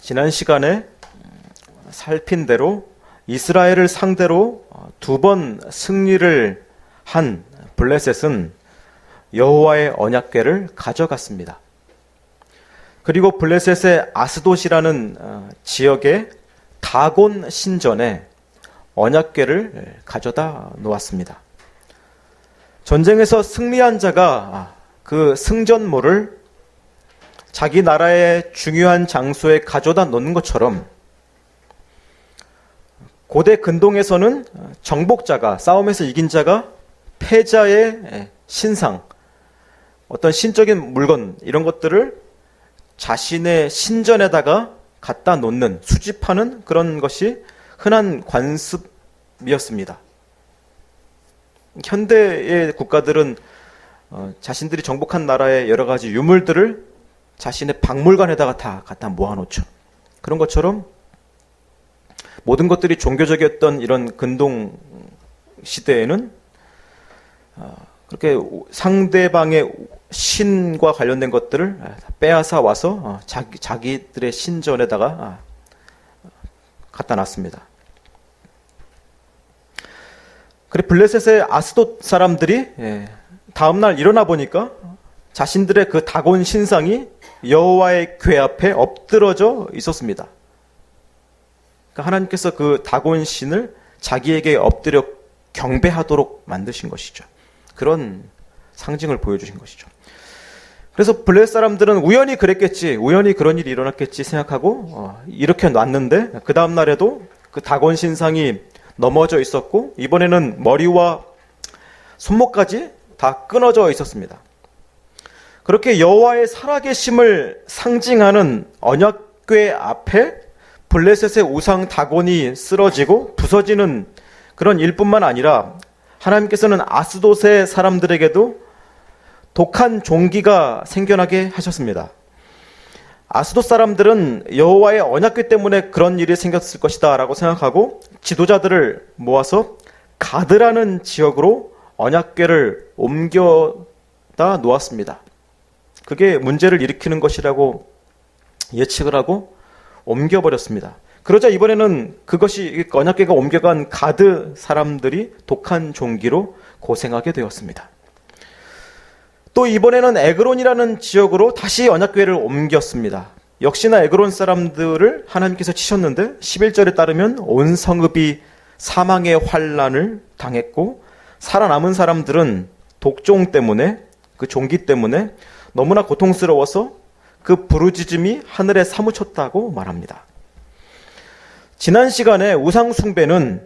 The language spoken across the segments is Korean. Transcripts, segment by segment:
지난 시간에 살핀 대로 이스라엘을 상대로 2번 승리를 한 블레셋은 여호와의 언약궤를 가져갔습니다. 그리고 블레셋의 아스돗이라는 지역의 다곤 신전에 언약궤를 가져다 놓았습니다. 전쟁에서 승리한 자가 그 승전물을 자기 나라의 중요한 장소에 가져다 놓는 것처럼 고대 근동에서는 정복자가, 싸움에서 이긴 자가 패자의 신상, 어떤 신적인 물건, 이런 것들을 자신의 신전에다가 갖다 놓는, 수집하는 그런 것이 흔한 관습이었습니다. 현대의 국가들은 자신들이 정복한 나라의 여러 가지 유물들을 자신의 박물관에다가 다 갖다 모아놓죠. 그런 것처럼 모든 것들이 종교적이었던 이런 근동 시대에는 그렇게 상대방의 신과 관련된 것들을 빼앗아 와서 자기들의 신전에다가 갖다 놨습니다. 그래 블레셋의 아스돗 사람들이 다음날 일어나 보니까 자신들의 그 다곤 신상이 여호와의 궤 앞에 엎드러져 있었습니다. 그러니까 하나님께서 그 다곤 신을 자기에게 엎드려 경배하도록 만드신 것이죠. 그런 상징을 보여주신 것이죠. 그래서 블레셋 사람들은 우연히 그랬겠지, 우연히 그런 일이 일어났겠지 생각하고 이렇게 놨는데 그 다음 날에도 그 다곤 신상이 넘어져 있었고 이번에는 머리와 손목까지 다 끊어져 있었습니다. 그렇게 여호와의 살아계심을 상징하는 언약궤 앞에 블레셋의 우상 다곤이 쓰러지고 부서지는 그런 일뿐만 아니라 하나님께서는 아스돗의 사람들에게도 독한 종기가 생겨나게 하셨습니다. 아스돗 사람들은 여호와의 언약궤 때문에 그런 일이 생겼을 것이다 라고 생각하고 지도자들을 모아서 가드라는 지역으로 언약궤를 옮겨다 놓았습니다. 그게 문제를 일으키는 것이라고 예측을 하고 옮겨버렸습니다. 그러자 이번에는 그것이 언약궤가 옮겨간 가드 사람들이 독한 종기로 고생하게 되었습니다. 또 이번에는 에그론이라는 지역으로 다시 언약궤를 옮겼습니다. 역시나 에그론 사람들을 하나님께서 치셨는데 11절에 따르면 온 성읍이 사망의 환난을 당했고 살아남은 사람들은 독종 때문에, 그 종기 때문에 너무나 고통스러워서 그 부르짖음이 하늘에 사무쳤다고 말합니다. 지난 시간에 우상 숭배는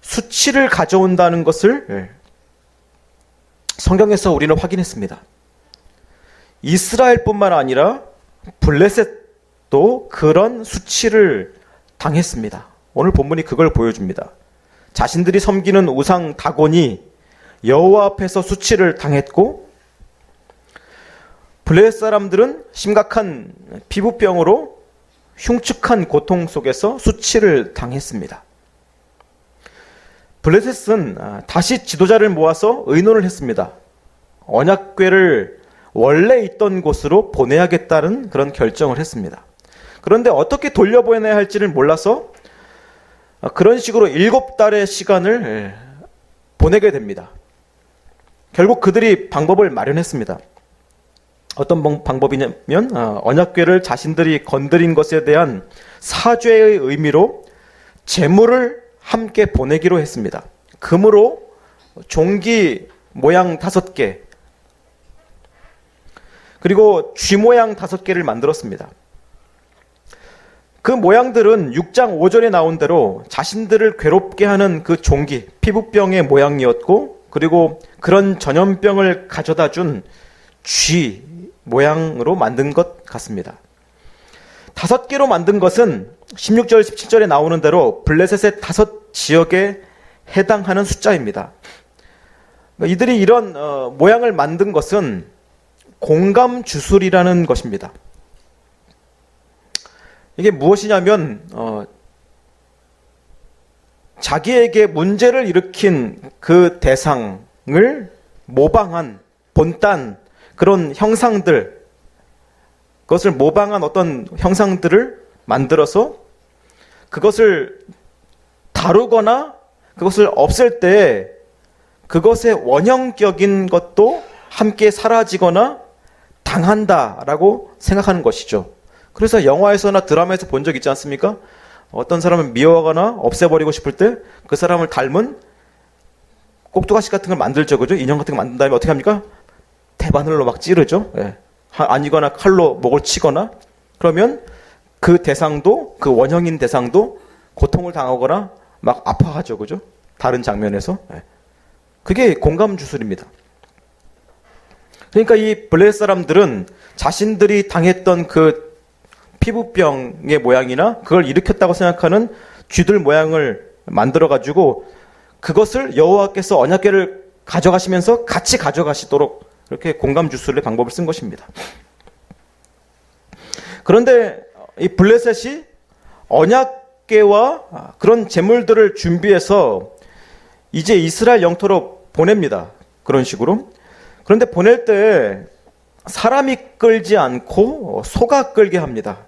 수치를 가져온다는 것을 성경에서 우리는 확인했습니다. 이스라엘뿐만 아니라 블레셋도 그런 수치를 당했습니다. 오늘 본문이 그걸 보여줍니다. 자신들이 섬기는 우상 다곤이 여호와 앞에서 수치를 당했고 블레셋 사람들은 심각한 피부병으로 흉측한 고통 속에서 수치를 당했습니다. 블레셋은 다시 지도자를 모아서 의논을 했습니다. 언약궤를 원래 있던 곳으로 보내야겠다는 그런 결정을 했습니다. 그런데 어떻게 돌려보내야 할지를 몰라서 그런 식으로 7달의 시간을 보내게 됩니다. 결국 그들이 방법을 마련했습니다. 어떤 방법이냐면 언약궤를 자신들이 건드린 것에 대한 사죄의 의미로 제물을 함께 보내기로 했습니다. 금으로 종기 모양 5개 그리고 쥐 모양 5개를 만들었습니다. 그 모양들은 6장 5절에 나온 대로 자신들을 괴롭게 하는 그 종기, 피부병의 모양이었고 그리고 그런 전염병을 가져다 준 쥐 모양으로 만든 것 같습니다. 5개로 만든 것은 16절, 17절에 나오는 대로 블레셋의 5지역에 해당하는 숫자입니다. 이들이 이런 모양을 만든 것은 공감 주술이라는 것입니다. 이게 무엇이냐면 자기에게 문제를 일으킨 그 대상을 모방한 본딴 그런 형상들, 그것을 모방한 어떤 형상들을 만들어서 그것을 다루거나 그것을 없앨 때 그것의 원형격인 것도 함께 사라지거나 당한다라고 생각하는 것이죠. 그래서 영화에서나 드라마에서 본 적 있지 않습니까? 어떤 사람을 미워하거나 없애버리고 싶을 때 그 사람을 닮은 꼭두가시 같은 걸 만들죠. 그죠? 인형 같은 거 만든 다음에 어떻게 합니까? 대바늘로 막 찌르죠. 예. 아니거나 칼로 목을 치거나 그러면 그 대상도, 그 원형인 대상도 고통을 당하거나 막 아파하죠. 그죠? 다른 장면에서. 예. 그게 공감 주술입니다. 그러니까 이 블레셋 사람들은 자신들이 당했던 그 피부병의 모양이나 그걸 일으켰다고 생각하는 쥐들 모양을 만들어가지고 그것을 여호와께서 언약궤를 가져가시면서 같이 가져가시도록 이렇게 공감 주술의 방법을 쓴 것입니다. 그런데 이 블레셋이 언약궤와 그런 제물들을 준비해서 이제 이스라엘 영토로 보냅니다. 그런 식으로. 그런데 보낼 때 사람이 끌지 않고 소가 끌게 합니다.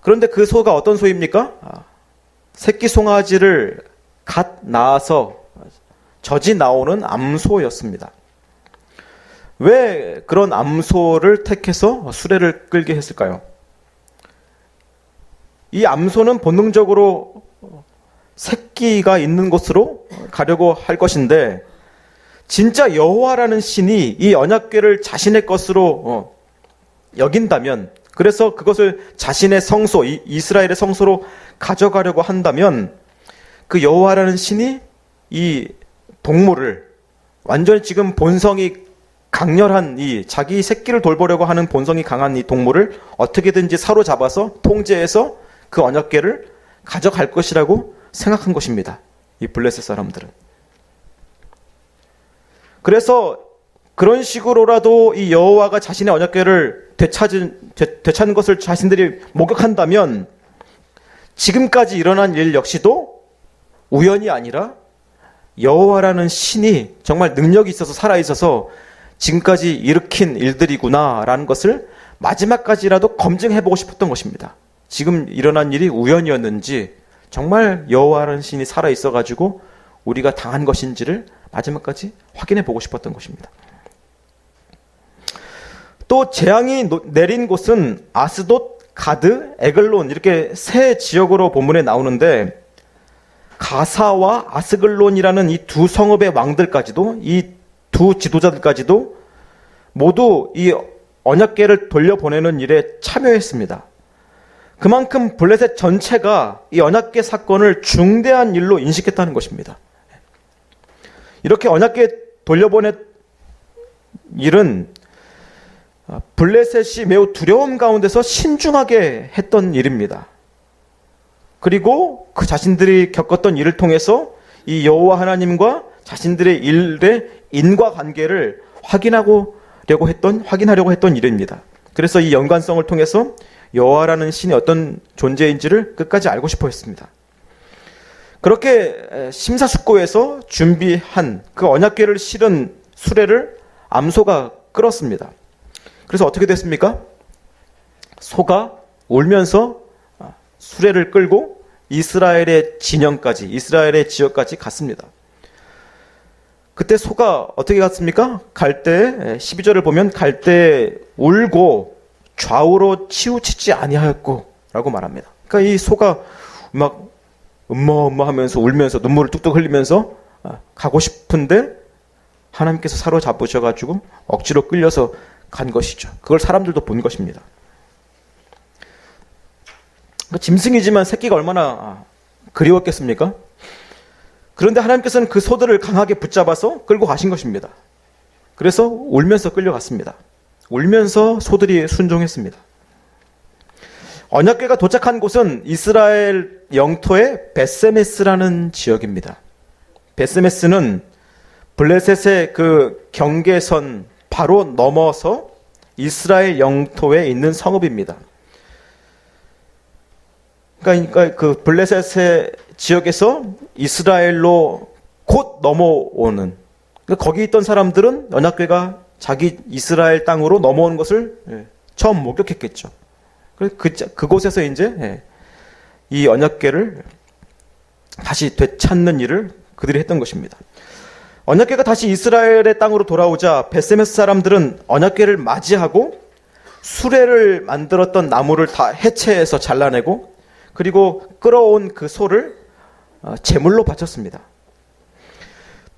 그런데 그 소가 어떤 소입니까? 새끼 송아지를 갓 낳아서 젖이 나오는 암소였습니다. 왜 그런 암소를 택해서 수레를 끌게 했을까요? 이 암소는 본능적으로 새끼가 있는 곳으로 가려고 할 것인데 진짜 여호와라는 신이 이 언약궤를 자신의 것으로 여긴다면, 그래서 그것을 자신의 성소, 이스라엘의 성소로 가져가려고 한다면 그 여호와라는 신이 이 동물을 완전히 지금 본성이 강렬한 이 자기 새끼를 돌보려고 하는 본성이 강한 이 동물을 어떻게든지 사로잡아서 통제해서 그 언약궤를 가져갈 것이라고 생각한 것입니다. 이 블레셋 사람들은. 그래서 그런 식으로라도 이 여호와가 자신의 언약궤를 되찾은 것을 자신들이 목격한다면 지금까지 일어난 일 역시도 우연이 아니라 여호와라는 신이 정말 능력이 있어서 살아있어서 지금까지 일으킨 일들이구나라는 것을 마지막까지라도 검증해보고 싶었던 것입니다. 지금 일어난 일이 우연이었는지 정말 여호와라는 신이 살아있어가지고 우리가 당한 것인지를 마지막까지 확인해보고 싶었던 것입니다. 또 재앙이 내린 곳은 아스돗, 가드, 에글론 이렇게 세 지역으로 본문에 나오는데 가사와 아스글론이라는 이 두 성읍의 왕들까지도, 이 두 지도자들까지도 모두 이 언약궤를 돌려보내는 일에 참여했습니다. 그만큼 블레셋 전체가 이 언약궤 사건을 중대한 일로 인식했다는 것입니다. 이렇게 언약궤 돌려보낸 일은 블레셋이 매우 두려움 가운데서 신중하게 했던 일입니다. 그리고 그 자신들이 겪었던 일을 통해서 이 여호와 하나님과 자신들의 일의 인과관계를 확인하려고 했던 일입니다. 그래서 이 연관성을 통해서 여호와라는 신이 어떤 존재인지를 끝까지 알고 싶어 했습니다. 그렇게 심사숙고해서 준비한 그 언약궤를 실은 수레를 암소가 끌었습니다. 그래서 어떻게 됐습니까? 소가 울면서 수레를 끌고 이스라엘의 진영까지, 이스라엘의 지역까지 갔습니다. 그때 소가 어떻게 갔습니까? 갈 때 12절을 보면 갈 때 울고 좌우로 치우치지 아니하였고 라고 말합니다. 그러니까 이 소가 막 하면서 울면서 눈물을 뚝뚝 흘리면서 가고 싶은데 하나님께서 사로잡으셔가지고 억지로 끌려서 간 것이죠. 그걸 사람들도 본 것입니다. 짐승이지만 새끼가 얼마나 그리웠겠습니까? 그런데 하나님께서는 그 소들을 강하게 붙잡아서 끌고 가신 것입니다. 그래서 울면서 끌려갔습니다. 울면서 소들이 순종했습니다. 언약궤가 도착한 곳은 이스라엘 영토의 벳세메스라는 지역입니다. 벳세메스는 블레셋의 그 경계선 바로 넘어서 이스라엘 영토에 있는 성읍입니다. 그러니까 그 블레셋의 지역에서 이스라엘로 곧 넘어오는, 그러니까 거기 있던 사람들은 언약궤가 자기 이스라엘 땅으로 넘어오는 것을 처음 목격했겠죠. 그곳에서 이제 이 언약궤를 다시 되찾는 일을 그들이 했던 것입니다. 언약궤가 다시 이스라엘의 땅으로 돌아오자 벳세메스 사람들은 언약궤를 맞이하고 수레를 만들었던 나무를 다 해체해서 잘라내고 그리고 끌어온 그 소를 제물로 바쳤습니다.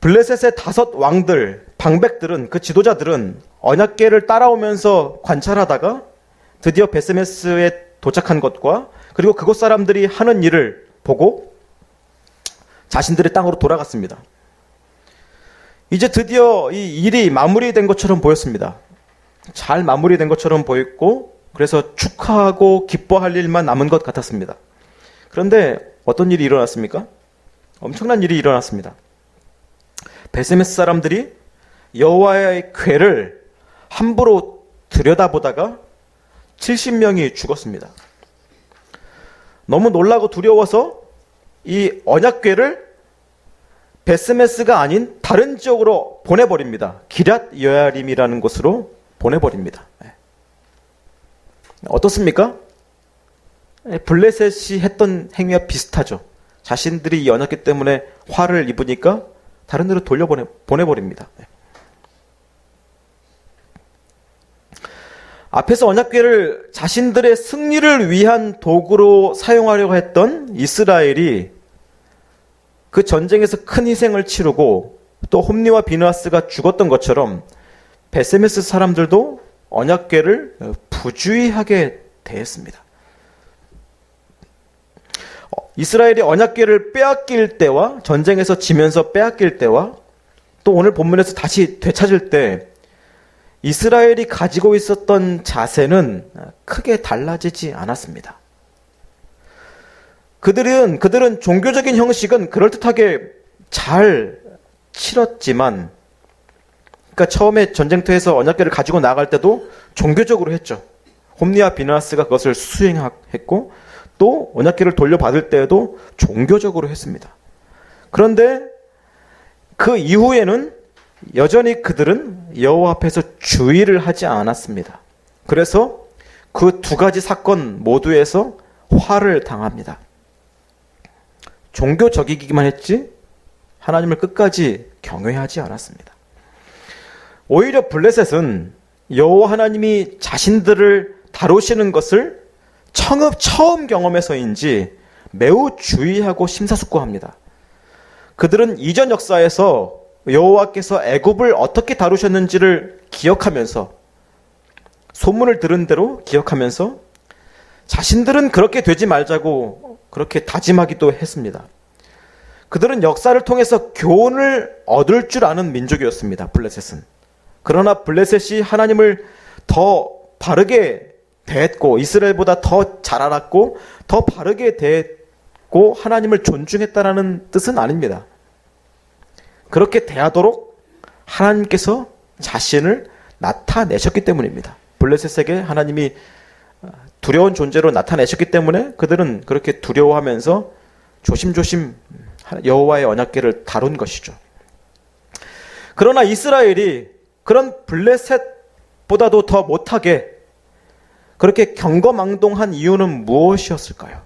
블레셋의 5 왕들, 방백들은, 그 지도자들은 언약궤를 따라오면서 관찰하다가 드디어 벳세메스에 도착한 것과 그리고 그곳 사람들이 하는 일을 보고 자신들의 땅으로 돌아갔습니다. 이제 드디어 이 일이 마무리된 것처럼 보였습니다. 잘 마무리된 것처럼 보였고 그래서 축하하고 기뻐할 일만 남은 것 같았습니다. 그런데 어떤 일이 일어났습니까? 엄청난 일이 일어났습니다. 벳세메스 사람들이 여호와의 궤를 함부로 들여다보다가 70명이 죽었습니다. 너무 놀라고 두려워서 이 언약궤를 벳세메스가 아닌 다른 지역으로 보내버립니다. 기럇 여야림이라는 곳으로 보내버립니다. 어떻습니까? 블레셋이 했던 행위와 비슷하죠. 자신들이 이 언약궤 때문에 화를 입으니까 다른 데로 보내버립니다. 앞에서 언약궤를 자신들의 승리를 위한 도구로 사용하려고 했던 이스라엘이 그 전쟁에서 큰 희생을 치르고 또 홈리와 비느하스가 죽었던 것처럼 벳세메스 사람들도 언약궤를 부주의하게 대했습니다. 이스라엘이 언약궤를 빼앗길 때와 전쟁에서 지면서 빼앗길 때와 또 오늘 본문에서 다시 되찾을 때 이스라엘이 가지고 있었던 자세는 크게 달라지지 않았습니다. 그들은 종교적인 형식은 그럴듯하게 잘 치렀지만, 그러니까 처음에 전쟁터에서 언약궤를 가지고 나갈 때도 종교적으로 했죠. 홈리와 비느하스가 그것을 수행했고, 또 언약궤를 돌려받을 때에도 종교적으로 했습니다. 그런데 그 이후에는 여전히 그들은 여호와 앞에서 주의를 하지 않았습니다. 그래서 그 2가지 사건 모두에서 화를 당합니다. 종교적이기만 했지 하나님을 끝까지 경외하지 않았습니다. 오히려 블레셋은 여호와 하나님이 자신들을 다루시는 것을 처음 경험해서인지 매우 주의하고 심사숙고합니다. 그들은 이전 역사에서 여호와께서 애굽을 어떻게 다루셨는지를 기억하면서, 소문을 들은 대로 기억하면서 자신들은 그렇게 되지 말자고 그렇게 다짐하기도 했습니다. 그들은 역사를 통해서 교훈을 얻을 줄 아는 민족이었습니다. 블레셋은. 그러나 블레셋이 하나님을 더 바르게 대했고 이스라엘보다 더 잘 알았고 더 바르게 대했고 하나님을 존중했다라는 뜻은 아닙니다. 그렇게 대하도록 하나님께서 자신을 나타내셨기 때문입니다. 블레셋에게 하나님이 두려운 존재로 나타내셨기 때문에 그들은 그렇게 두려워하면서 조심조심 여호와의 언약궤를 다룬 것이죠. 그러나 이스라엘이 그런 블레셋보다도 더 못하게 그렇게 경거망동한 이유는 무엇이었을까요?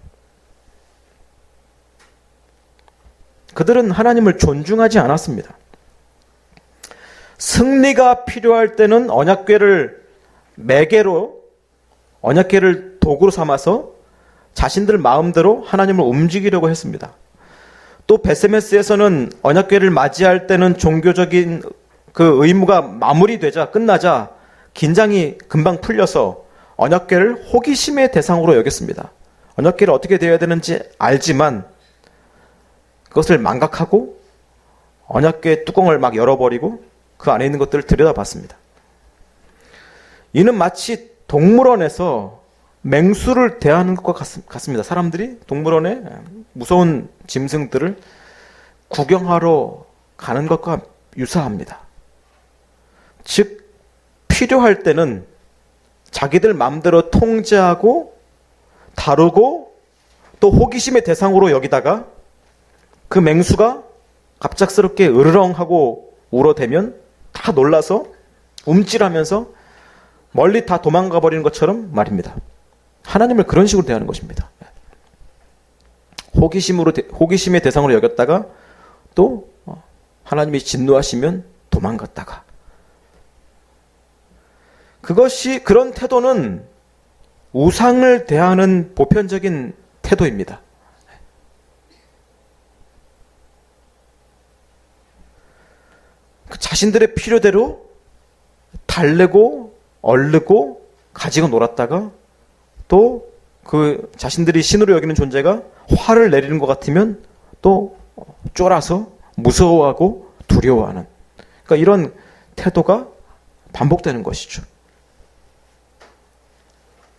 그들은 하나님을 존중하지 않았습니다. 승리가 필요할 때는 언약궤를 매개로, 언약궤를 도구로 삼아서 자신들 마음대로 하나님을 움직이려고 했습니다. 또 벳세메스에서는 언약궤를 맞이할 때는 종교적인 그 의무가 마무리되자, 끝나자 긴장이 금방 풀려서 언약궤를 호기심의 대상으로 여겼습니다. 언약궤를 어떻게 되어야 되는지 알지만 그것을 망각하고 언약궤 뚜껑을 막 열어버리고 그 안에 있는 것들을 들여다봤습니다. 이는 마치 동물원에서 맹수를 대하는 것과 같습니다. 사람들이 동물원에 무서운 짐승들을 구경하러 가는 것과 유사합니다. 즉 필요할 때는 자기들 마음대로 통제하고 다루고 또 호기심의 대상으로 여기다가 그 맹수가 갑작스럽게 으르렁하고 울어대면 다 놀라서 움찔하면서 멀리 다 도망가 버리는 것처럼 말입니다. 하나님을 그런 식으로 대하는 것입니다. 호기심의 대상으로 여겼다가 또 하나님이 진노하시면 도망갔다가, 그런 태도는 우상을 대하는 보편적인 태도입니다. 자신들의 필요대로 달래고 얼르고 가지고 놀았다가 또 그 자신들이 신으로 여기는 존재가 화를 내리는 것 같으면 또 쫄아서 무서워하고 두려워하는, 그러니까 이런 태도가 반복되는 것이죠.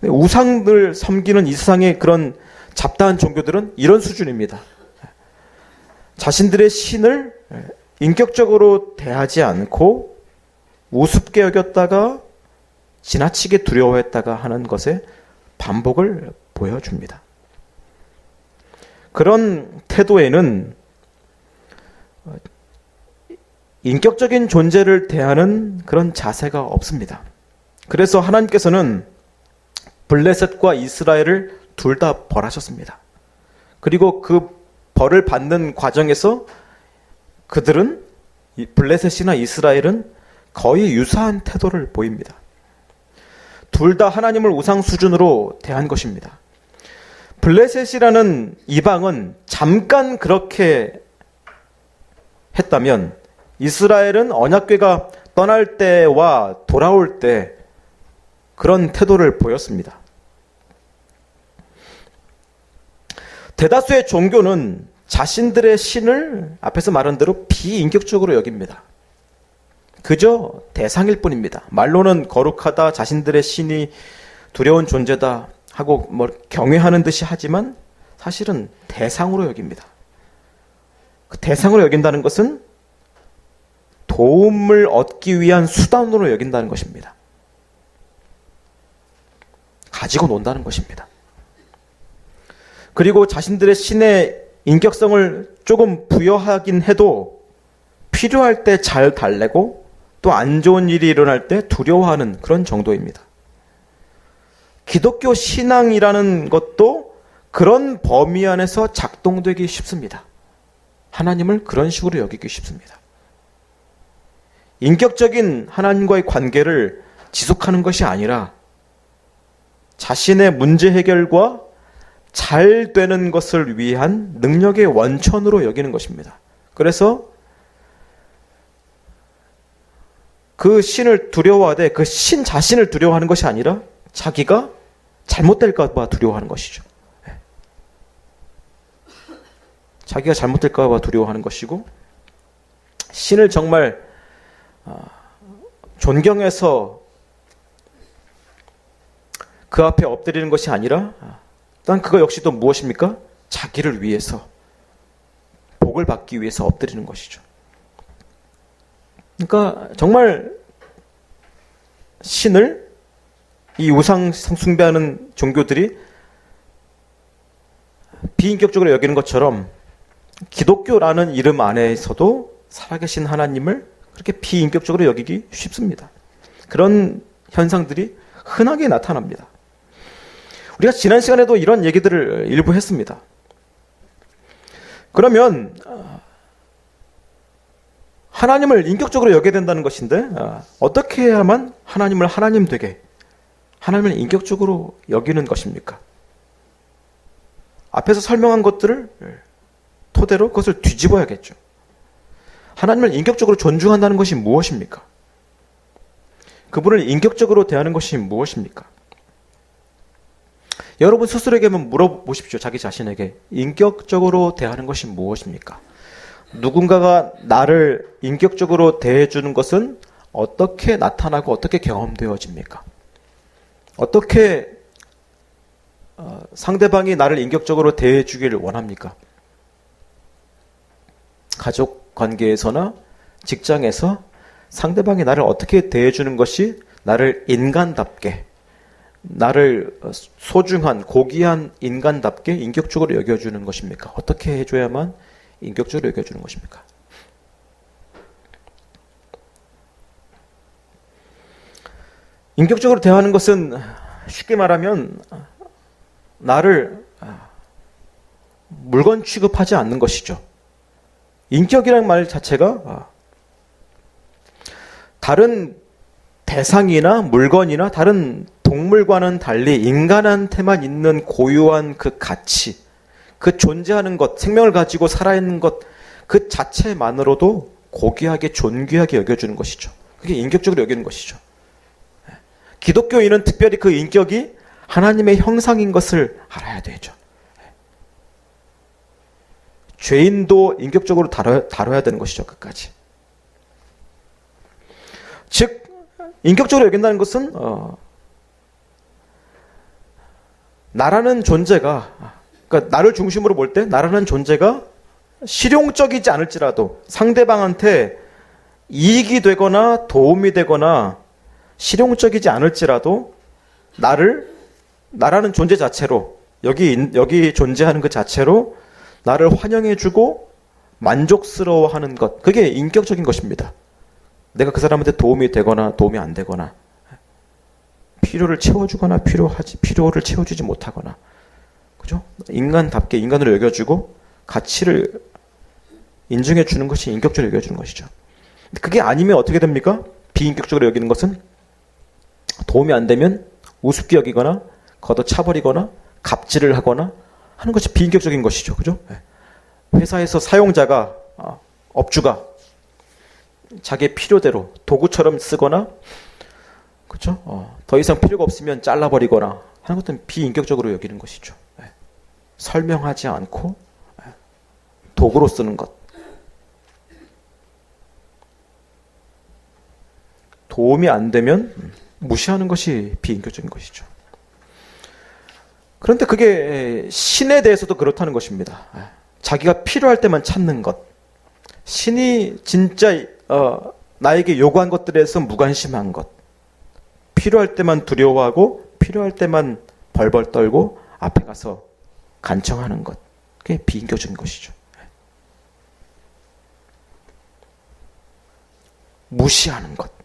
우상을 섬기는 이 세상의 그런 잡다한 종교들은 이런 수준입니다. 자신들의 신을 인격적으로 대하지 않고 우습게 여겼다가 지나치게 두려워했다가 하는 것에 반복을 보여줍니다. 그런 태도에는 인격적인 존재를 대하는 그런 자세가 없습니다. 그래서 하나님께서는 블레셋과 이스라엘을 둘 다 벌하셨습니다. 그리고 그 벌을 받는 과정에서 그들은, 블레셋이나 이스라엘은 거의 유사한 태도를 보입니다. 둘 다 하나님을 우상 수준으로 대한 것입니다. 블레셋이라는 이방은 잠깐 그렇게 했다면 이스라엘은 언약궤가 떠날 때와 돌아올 때 그런 태도를 보였습니다. 대다수의 종교는 자신들의 신을 앞에서 말한 대로 비인격적으로 여깁니다. 그저 대상일 뿐입니다. 말로는 거룩하다, 자신들의 신이 두려운 존재다 하고 경외하는 듯이 하지만 사실은 대상으로 여깁니다. 그 대상으로 여긴다는 것은 도움을 얻기 위한 수단으로 여긴다는 것입니다. 가지고 논다는 것입니다. 그리고 자신들의 신의 인격성을 조금 부여하긴 해도 필요할 때 잘 달래고 또 안 좋은 일이 일어날 때 두려워하는 그런 정도입니다. 기독교 신앙이라는 것도 그런 범위 안에서 작동되기 쉽습니다. 하나님을 그런 식으로 여기기 쉽습니다. 인격적인 하나님과의 관계를 지속하는 것이 아니라 자신의 문제 해결과 잘 되는 것을 위한 능력의 원천으로 여기는 것입니다. 그래서 그 신을 두려워하되 그 신 자신을 두려워하는 것이 아니라 자기가 잘못될까 봐 두려워하는 것이죠. 자기가 잘못될까 봐 두려워하는 것이고, 신을 정말 존경해서 그 앞에 엎드리는 것이 아니라 난 그거 역시 또 무엇입니까? 자기를 위해서, 복을 받기 위해서 엎드리는 것이죠. 그러니까 정말 신을, 이 우상 숭배하는 종교들이 비인격적으로 여기는 것처럼 기독교라는 이름 안에서도 살아계신 하나님을 그렇게 비인격적으로 여기기 쉽습니다. 그런 현상들이 흔하게 나타납니다. 우리가 지난 시간에도 이런 얘기들을 일부 했습니다. 그러면 하나님을 인격적으로 여겨야 된다는 것인데 어떻게 해야만 하나님을 하나님 되게, 하나님을 인격적으로 여기는 것입니까? 앞에서 설명한 것들을 토대로 그것을 뒤집어야겠죠. 하나님을 인격적으로 존중한다는 것이 무엇입니까? 그분을 인격적으로 대하는 것이 무엇입니까? 여러분 스스로에게 한번 물어보십시오. 자기 자신에게 인격적으로 대하는 것이 무엇입니까? 누군가가 나를 인격적으로 대해주는 것은 어떻게 나타나고 어떻게 경험되어집니까? 어떻게 상대방이 나를 인격적으로 대해주기를 원합니까? 가족 관계에서나 직장에서 상대방이 나를 어떻게 대해주는 것이 나를 인간답게, 나를 소중한 고귀한 인간답게 인격적으로 여겨주는 것입니까? 어떻게 해줘야만 인격적으로 여겨주는 것입니까? 인격적으로 대하는 것은 쉽게 말하면 나를 물건 취급하지 않는 것이죠. 인격이라는 말 자체가 다른 대상이나 물건이나 다른 동물과는 달리 인간한테만 있는 고유한 그 가치, 그 존재하는 것, 생명을 가지고 살아있는 것, 그 자체만으로도 고귀하게 존귀하게 여겨주는 것이죠. 그게 인격적으로 여기는 것이죠. 기독교인은 특별히 그 인격이 하나님의 형상인 것을 알아야 되죠. 죄인도 인격적으로 다뤄야 되는 것이죠. 끝까지. 즉 인격적으로 여긴다는 것은 나라는 존재가, 그러니까 나를 중심으로 볼 때 나라는 존재가 실용적이지 않을지라도 상대방한테 이익이 되거나 도움이 되거나 실용적이지 않을지라도 나라는 존재 자체로 여기 존재하는 그 자체로 나를 환영해주고 만족스러워하는 것, 그게 인격적인 것입니다. 내가 그 사람한테 도움이 되거나 도움이 안 되거나 필요를 채워주거나 필요를 채워주지 못하거나, 그죠? 인간답게 인간으로 여겨주고 가치를 인정해주는 것이 인격적으로 여겨주는 것이죠. 그게 아니면 어떻게 됩니까? 비인격적으로 여기는 것은 도움이 안 되면 우습게 여기거나 걷어차버리거나 갑질을 하거나 하는 것이 비인격적인 것이죠. 그죠? 회사에서 사용자가, 업주가 자기의 필요대로 도구처럼 쓰거나, 그죠? 더 이상 필요가 없으면 잘라버리거나 하는 것은 비인격적으로 여기는 것이죠. 설명하지 않고 도구로 쓰는 것. 도움이 안 되면 무시하는 것이 비인격적인 것이죠. 그런데 그게 신에 대해서도 그렇다는 것입니다. 자기가 필요할 때만 찾는 것. 신이 진짜 나에게 요구한 것들에 대해서 무관심한 것. 필요할 때만 두려워하고 필요할 때만 벌벌 떨고 앞에 가서 간청하는 것. 그게 비인격적인 것이죠. 무시하는 것.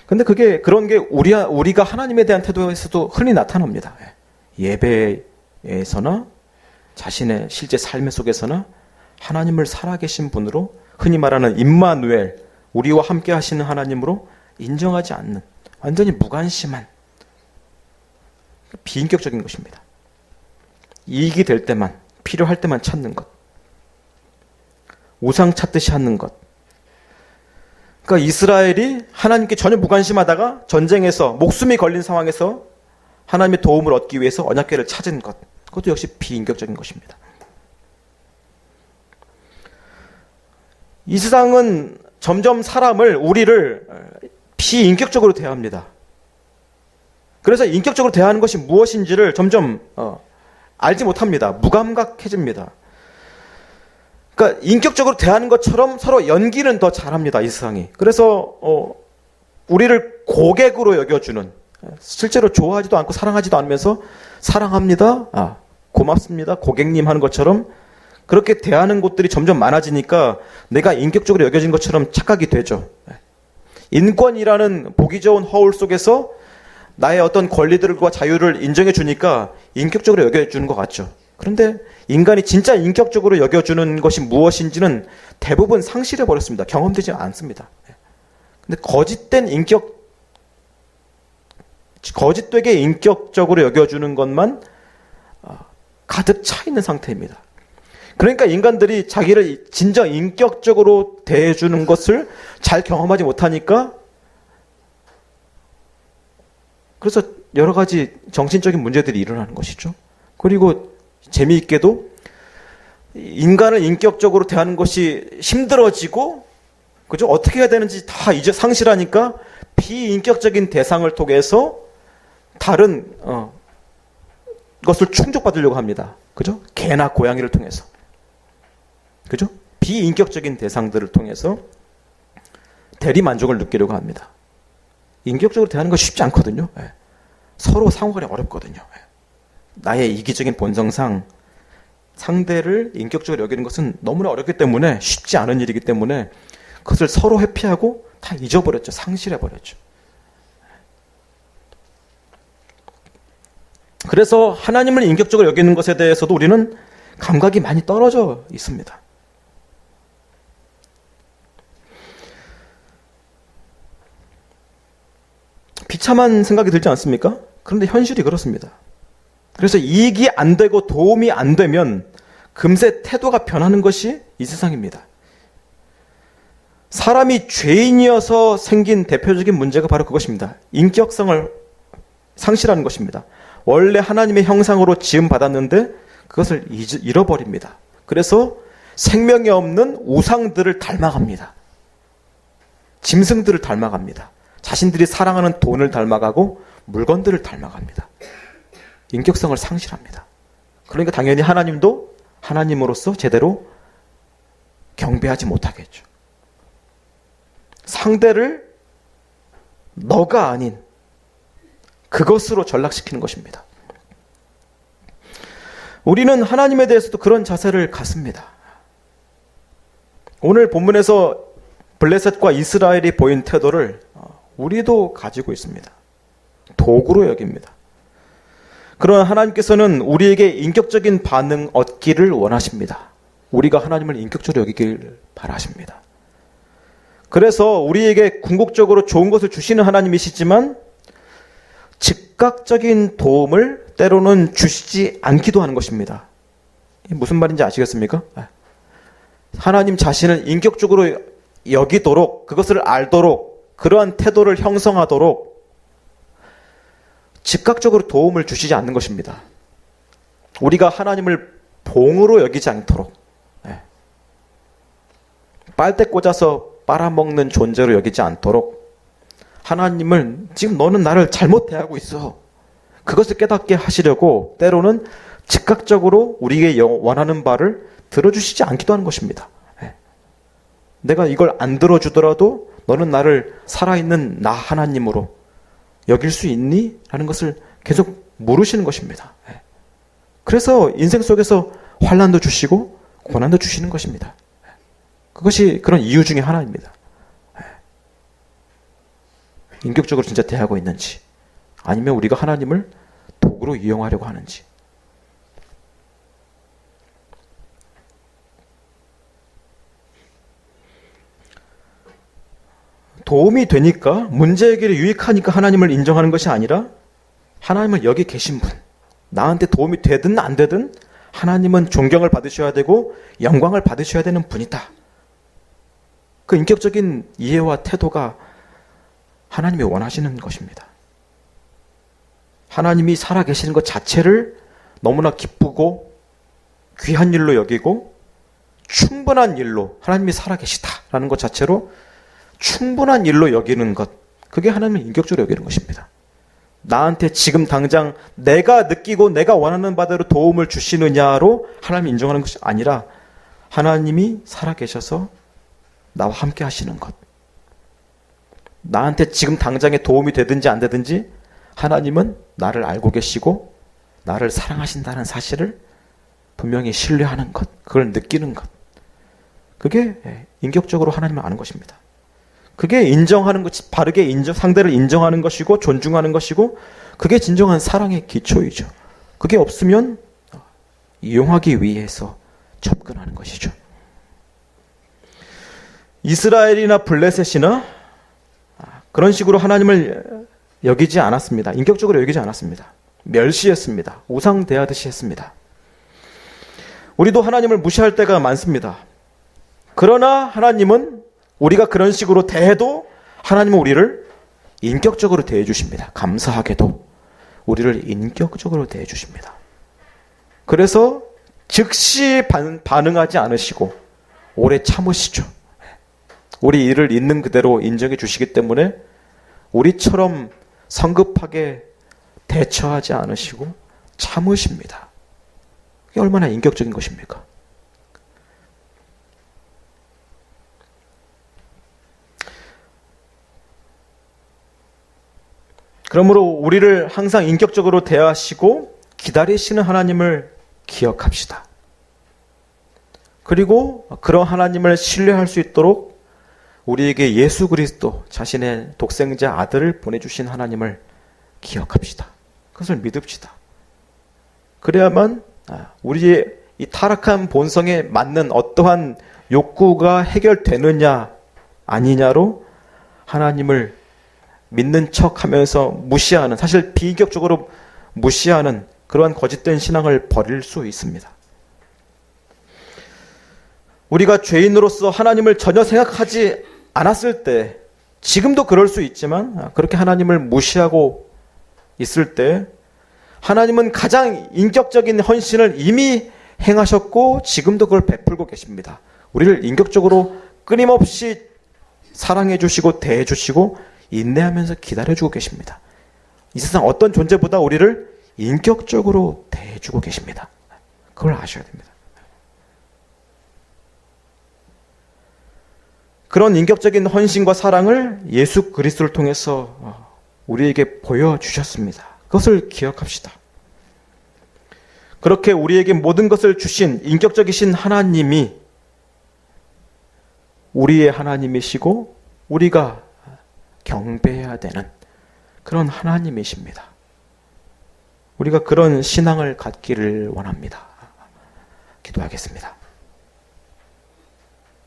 근데 그런 게 우리가 하나님에 대한 태도에서도 흔히 나타납니다. 예배에서나 자신의 실제 삶의 속에서나 하나님을 살아계신 분으로, 흔히 말하는 임마누엘, 우리와 함께 하시는 하나님으로 인정하지 않는, 완전히 무관심한 비인격적인 것입니다. 이익이 될 때만, 필요할 때만 찾는 것. 우상 찾듯이 하는 것. 그러니까 이스라엘이 하나님께 전혀 무관심하다가 전쟁에서 목숨이 걸린 상황에서 하나님의 도움을 얻기 위해서 언약궤를 찾은 것. 그것도 역시 비인격적인 것입니다. 이 세상은 점점 우리를 비인격적으로 대합니다. 그래서 인격적으로 대하는 것이 무엇인지를 점점 알지 못합니다. 무감각해집니다. 그러니까 인격적으로 대하는 것처럼 서로 연기는 더 잘합니다. 이 세상이. 그래서 우리를 고객으로 여겨주는, 실제로 좋아하지도 않고 사랑하지도 않으면서 사랑합니다, 고맙습니다, 고객님 하는 것처럼 그렇게 대하는 곳들이 점점 많아지니까 내가 인격적으로 여겨진 것처럼 착각이 되죠. 인권이라는 보기 좋은 허울 속에서 나의 어떤 권리들과 자유를 인정해 주니까 인격적으로 여겨주는 것 같죠. 그런데 인간이 진짜 인격적으로 여겨주는 것이 무엇인지는 대부분 상실해 버렸습니다. 경험되지 않습니다. 근데 거짓되게 인격적으로 여겨주는 것만 가득 차 있는 상태입니다. 그러니까 인간들이 자기를 진정 인격적으로 대해주는 것을 잘 경험하지 못하니까, 그래서 여러 가지 정신적인 문제들이 일어나는 것이죠. 그리고 재미있게도 인간을 인격적으로 대하는 것이 힘들어지고, 그죠? 어떻게 해야 되는지 다 이제 상실하니까 비인격적인 대상을 통해서 다른 것을 충족받으려고 합니다. 그죠? 개나 고양이를 통해서. 그죠? 비인격적인 대상들을 통해서 대리 만족을 느끼려고 합니다. 인격적으로 대하는 건 쉽지 않거든요. 서로 상호간에 어렵거든요. 나의 이기적인 본성상 상대를 인격적으로 여기는 것은 너무나 어렵기 때문에, 쉽지 않은 일이기 때문에 그것을 서로 회피하고 다 잊어버렸죠. 상실해버렸죠. 그래서 하나님을 인격적으로 여기는 것에 대해서도 우리는 감각이 많이 떨어져 있습니다. 비참한 생각이 들지 않습니까? 그런데 현실이 그렇습니다. 그래서 이익이 안 되고 도움이 안 되면 금세 태도가 변하는 것이 이 세상입니다. 사람이 죄인이어서 생긴 대표적인 문제가 바로 그것입니다. 인격성을 상실하는 것입니다. 원래 하나님의 형상으로 지음받았는데 그것을 잃어버립니다. 그래서 생명이 없는 우상들을 닮아갑니다. 짐승들을 닮아갑니다. 자신들이 사랑하는 돈을 닮아가고 물건들을 닮아갑니다. 인격성을 상실합니다. 그러니까 당연히 하나님도 하나님으로서 제대로 경배하지 못하겠죠. 상대를 너가 아닌 그것으로 전락시키는 것입니다. 우리는 하나님에 대해서도 그런 자세를 갖습니다. 오늘 본문에서 블레셋과 이스라엘이 보인 태도를 우리도 가지고 있습니다. 도구로 여깁니다. 그러나 하나님께서는 우리에게 인격적인 반응 얻기를 원하십니다. 우리가 하나님을 인격적으로 여기길 바라십니다. 그래서 우리에게 궁극적으로 좋은 것을 주시는 하나님이시지만 즉각적인 도움을 때로는 주시지 않기도 하는 것입니다. 무슨 말인지 아시겠습니까? 하나님 자신을 인격적으로 여기도록, 그것을 알도록, 그러한 태도를 형성하도록 즉각적으로 도움을 주시지 않는 것입니다. 우리가 하나님을 봉으로 여기지 않도록, 빨대 꽂아서 빨아먹는 존재로 여기지 않도록, 하나님을 지금 너는 나를 잘못 대하고 있어, 그것을 깨닫게 하시려고 때로는 즉각적으로 우리에게 원하는 바를 들어주시지 않기도 하는 것입니다. 내가 이걸 안 들어주더라도 너는 나를 살아있는 나 하나님으로 여길 수 있니? 라는 것을 계속 물으시는 것입니다. 그래서 인생 속에서 환난도 주시고 고난도 주시는 것입니다. 그것이 그런 이유 중에 하나입니다. 인격적으로 진짜 대하고 있는지, 아니면 우리가 하나님을 도구로 이용하려고 하는지. 도움이 되니까, 문제 해결에 유익하니까 하나님을 인정하는 것이 아니라 하나님을 여기 계신 분, 나한테 도움이 되든 안 되든 하나님은 존경을 받으셔야 되고 영광을 받으셔야 되는 분이다. 그 인격적인 이해와 태도가 하나님이 원하시는 것입니다. 하나님이 살아계시는 것 자체를 너무나 기쁘고 귀한 일로 여기고 충분한 일로, 하나님이 살아계시다라는 것 자체로 충분한 일로 여기는 것, 그게 하나님을 인격적으로 여기는 것입니다. 나한테 지금 당장 내가 느끼고 내가 원하는 바대로 도움을 주시느냐로 하나님을 인정하는 것이 아니라 하나님이 살아계셔서 나와 함께 하시는 것, 나한테 지금 당장에 도움이 되든지 안 되든지 하나님은 나를 알고 계시고 나를 사랑하신다는 사실을 분명히 신뢰하는 것, 그걸 느끼는 것, 그게 인격적으로 하나님을 아는 것입니다. 그게 인정하는 것이, 바르게 상대를 인정하는 것이고 존중하는 것이고, 그게 진정한 사랑의 기초이죠. 그게 없으면 이용하기 위해서 접근하는 것이죠. 이스라엘이나 블레셋이나 그런 식으로 하나님을 여기지 않았습니다. 인격적으로 여기지 않았습니다. 멸시했습니다. 우상 대하듯이 했습니다. 우리도 하나님을 무시할 때가 많습니다. 그러나 하나님은 우리가 그런 식으로 대해도 하나님은 우리를 인격적으로 대해 주십니다. 감사하게도 우리를 인격적으로 대해 주십니다. 그래서 즉시 반응하지 않으시고 오래 참으시죠. 우리 일을 있는 그대로 인정해 주시기 때문에 우리처럼 성급하게 대처하지 않으시고 참으십니다. 이게 얼마나 인격적인 것입니까? 그러므로 우리를 항상 인격적으로 대하시고 기다리시는 하나님을 기억합시다. 그리고 그런 하나님을 신뢰할 수 있도록 우리에게 예수 그리스도 자신의 독생자 아들을 보내주신 하나님을 기억합시다. 그것을 믿읍시다. 그래야만 우리의 이 타락한 본성에 맞는 어떠한 욕구가 해결되느냐 아니냐로 하나님을 믿는 척하면서 무시하는, 사실 비인격적으로 무시하는 그러한 거짓된 신앙을 버릴 수 있습니다. 우리가 죄인으로서 하나님을 전혀 생각하지 않았을 때, 지금도 그럴 수 있지만 그렇게 하나님을 무시하고 있을 때 하나님은 가장 인격적인 헌신을 이미 행하셨고 지금도 그걸 베풀고 계십니다. 우리를 인격적으로 끊임없이 사랑해 주시고 대해 주시고 인내하면서 기다려 주고 계십니다. 이 세상 어떤 존재보다 우리를 인격적으로 대해 주고 계십니다. 그걸 아셔야 됩니다. 그런 인격적인 헌신과 사랑을 예수 그리스도를 통해서 우리에게 보여주셨습니다. 그것을 기억합시다. 그렇게 우리에게 모든 것을 주신 인격적이신 하나님이 우리의 하나님이시고 우리가 경배해야 되는 그런 하나님이십니다. 우리가 그런 신앙을 갖기를 원합니다. 기도하겠습니다.